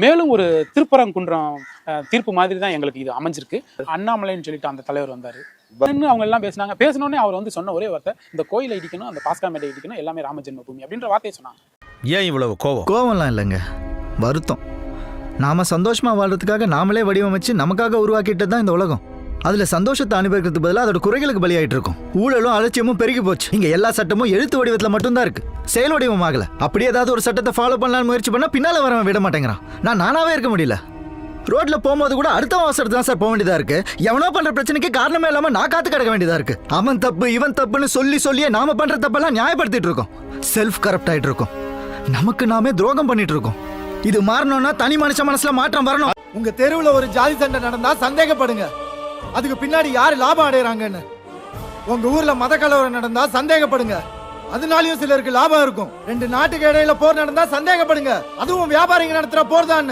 மேலும் ஒரு திருப்பரங்குன்றம் தீர்ப்பு மாதிரி தான் எங்களுக்கு இது அமைஞ்சிருக்கு. அண்ணாமலைன்னு சொல்லிட்டு அந்த தலைவர் வந்தாரு. அவங்க எல்லாம் பேசினோடனே அவர் வந்து சொன்ன ஒரே வார்த்தை, இந்த கோயிலை இடிக்கணும், அந்த பாஸ்கா மேடை இடிக்கணும், எல்லாமே ராமஜென்ம பூமி அப்படின்ற வார்த்தையை சொன்னாங்க. ஏன் இவ்வளவு கோவம்? கோவம்லாம் இல்லைங்க, வருத்தம். நாம சந்தோஷமா வாழ்றதுக்காக நாமளே வடிவமைச்சு நமக்காக உருவாக்கிட்டது தான் இந்த உலகம். அதுல சந்தோஷத்தை அனுபவிக்கிறதுக்கு பதிலாக அதோட குறைகளுக்கு பலியாயிட்டு இருக்கும். ஊழலும் அலட்சியமும் பெருகி போச்சு. இங்க எல்லா சட்டமும் எழுத்து வடிவத்துல மட்டும்தான் இருக்கு, செயல் வடிவம் ஆகல. அப்படி ஏதாவது ஒரு சட்டத்தை ஃபாலோ பண்ணலாம்னு முயற்சி பண்ணா பின்னால வரவன் விட மாட்டேங்கிறான். நானாவே இருக்க முடியல. ரோட்ல போகும்போது கூட அடுத்த அவசரத்து தான் சார் போக வேண்டியதா இருக்கு. எவனோ பண்ற பிரச்சனைக்கு காரணமே இல்லாம நான் காத்து கிடக்க வேண்டியதா இருக்கு. அவன் தப்பு இவன் தப்புன்னு சொல்லியே நாம பண்ற தப்பெல்லாம் நியாயப்படுத்திட்டு இருக்கோம். செல்ஃப் கரப்ட் ஆயிட்டு இருக்கோம். நமக்கு நாமே துரோகம் பண்ணிட்டு இருக்கோம். இது மாறணும்னா தனி மனுஷ மனசுல மாற்றம் வரணும். உங்க தெருவுல ஒரு ஜாதி சண்டை நடந்தா சந்தேகப்படுங்க, அதுக்கு பின்னாடி யாரு லாபம் அடையறாங்கன்னு. உங்க ஊர்ல மத கலவரம் நடந்தா சந்தேகப்படுங்க, அதனாலயும் சிலருக்கு லாபம் இருக்கும். ரெண்டு நாட்டுக்கு இடையில போர் நடந்தா சந்தேகப்படுங்க, அதுவும் வியாபாரிங்க நடத்துற போர் தான்.